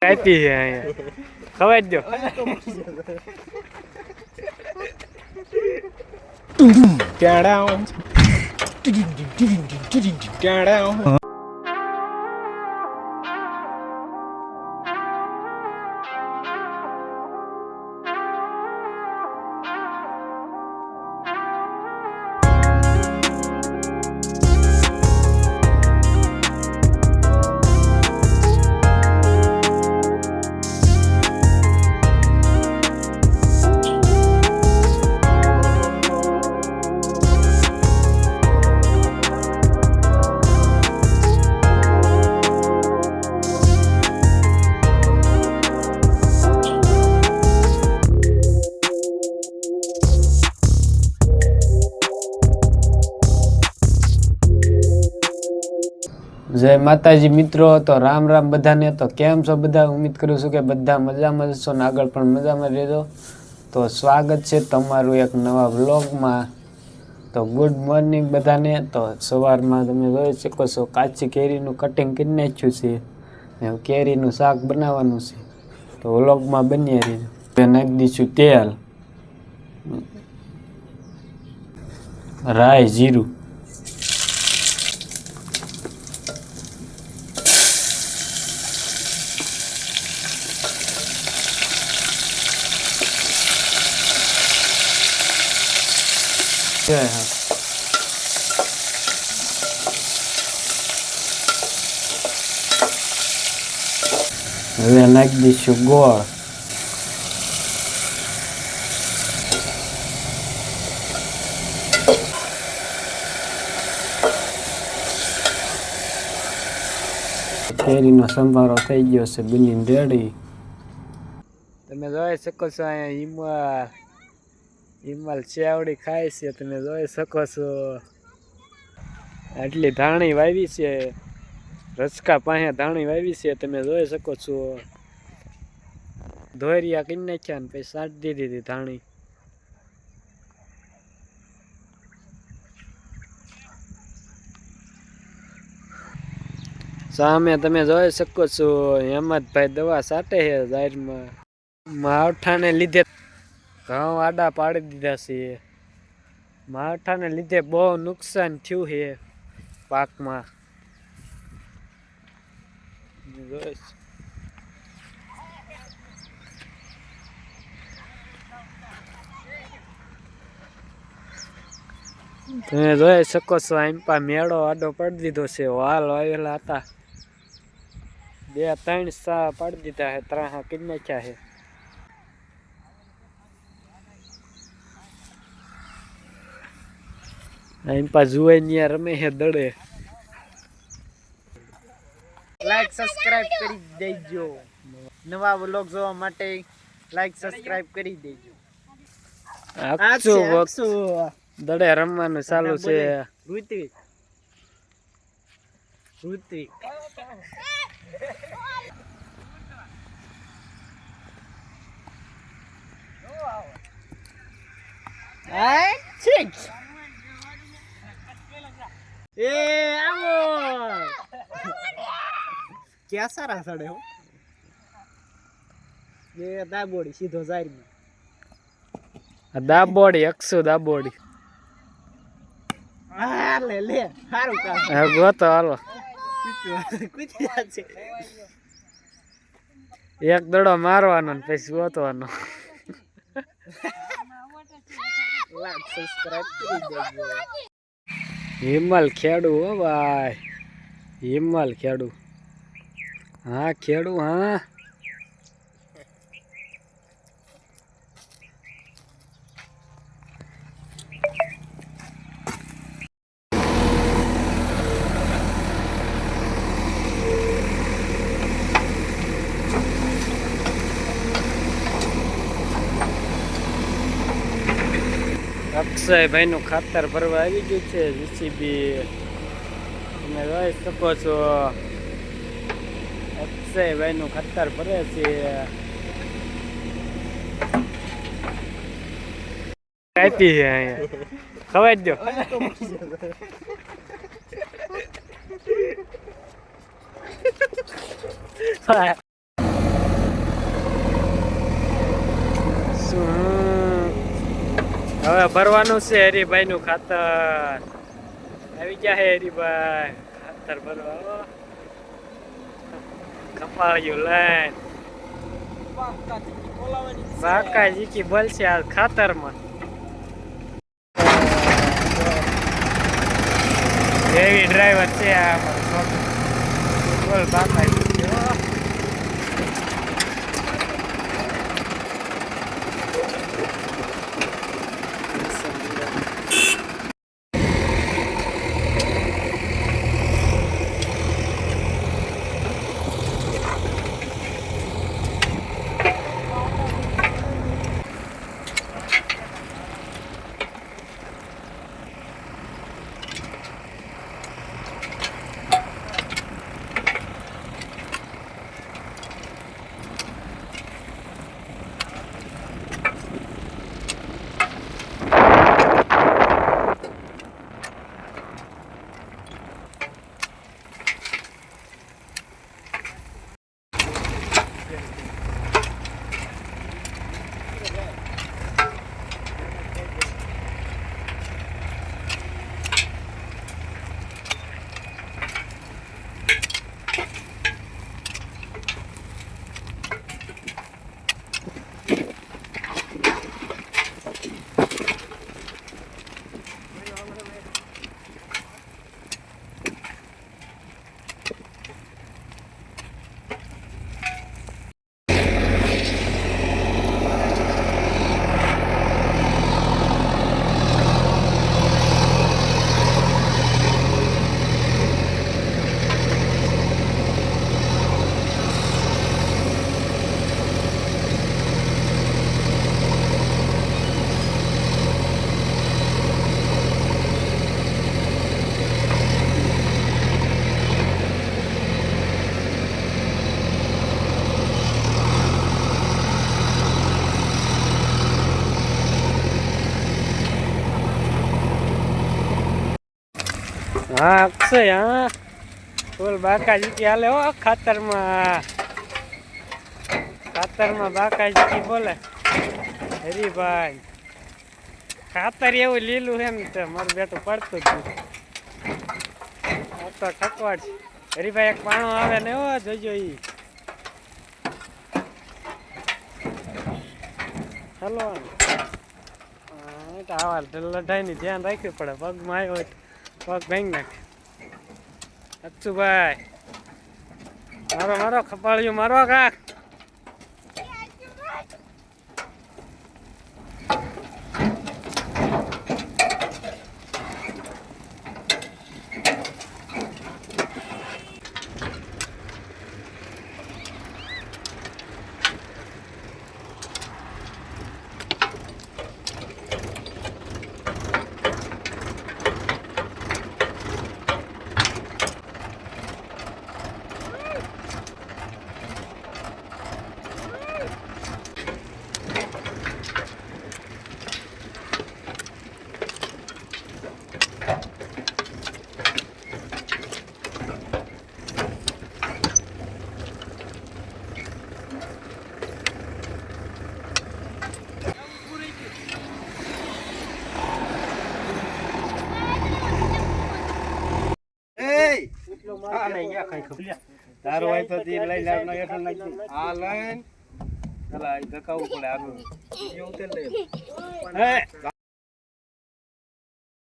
કાપી છે અહીંયા ખવાય દો જય માતાજી મિત્રો, તો રામ રામ બધાને। તો કેમ છો બધા? ઉમ્મીદ કરું છું કે બધા મજામાં છો ને આગળ પણ મજામાં રહેજો। તો સ્વાગત છે તમારું એક નવા વ્લોગમાં। તો ગુડ મોર્નિંગ બધાને। તો સવારમાં તમે જોઈ શકો છો કાચી કેરીનું કટિંગ કરી નાખ્યું છે, કેરીનું શાક બનાવવાનું છે। તો વ્લોગમાં બની રહેજો। નાખી દઈશું તેલ, રાઈ, જીરું, હવે નાખી દઈશું ગોળ, કેરીનો સંભારો થઈ ગયો છે, બનીને રેડી। તમે જોઈ શકો છો અહીંયા હિમાલ ચેવડી ખાય છે, તમે જોઈ શકો છો। આટલી ધાણી વાવી છે, રચકા પાસે ધાણી વાવી છે, તમે જોઈ શકો છો। ધોરિયા કરી નાખ્યા ને પછી સાંટી દીધી હતી ધાણી। સામે તમે જોઈ શકો છો હેમંતભાઈ દવા છાંટે છે જાહેરમાં। માવઠાને લીધે ઘઉં આડા પાડી દીધા છે। માવઠાને લીધે બહુ નુકસાન થયું છે પાકમાં। તમે જોઈ શકો છો આંપા મેળો આડો પાડી દીધો છે। વાલ વાવેલા હતા, 2-3 સા પાડી દીધા છે, 3 કરી નાખ્યા છે। આંપા જુવાનિયા રમે છે દડે। લાઈક સબસ્ક્રાઇબ કરી દેજો, નવા વ્લોગ જોવા માટે લાઈક સબસ્ક્રાઇબ કરી દેજો। દડે રમવાનું ચાલુ છે। ઋત્વિક क्या सारा सड़े हो ये दाबोड़ी सीधो जाहिर में दाबोड़ी अक्सो दाबोड़ी ले ले हारू का गोतो हालो कुछ છે એક દડો મારવાનો ને પછી ગોતવાનો। લાઈક સબસ્ક્રાઇબ કરી દેજો। હિમલ ખેડુ હો ભાઈ, હિમલ ખેડુ। हाँ खेड़ू हाँ अक्षय भाई नु खातर भरवा આવી ગયું છે જીસીબી। તમે જોઈ શકો છો અક્ષય ભાઈ નું ખાતર ભરે છે। કાપી છે અહીંયા ખવાય દો હવે ભરવાનું છે હરીભાઈ નું ખાતર આવી ગયા હે હરીભાઈ ખાતર ભરવા કપાળ્યું લઈને બાકાજી કી બોલશે આ ખાતરમાં એવી ડ્રાઈવર છે આ બોલ બાકાજી હા અક્ષય હા બોલ બાકાજી કી હાલે હો ખાતરમાં બાકાજી બોલે હરીભાઈ ખાતર એવું લીલું છે ને તે મારું બેટું પડતું જ તો ઠકવાડ છે હરીભાઈ એક પાણો આવે ને હો જોજો ઈ હલો આવા લઢાઈની ધ્યાન રાખવું પડે પગમાં આવ્યો હોય પગ ભાંગી નાખે અચ્છુભાઈ મારો ખપાળ્યું મારો કાક તારો હોય તો લઈ લાવ હેઠળ નાખી આ લઈને ધકાવવું પડે આગળ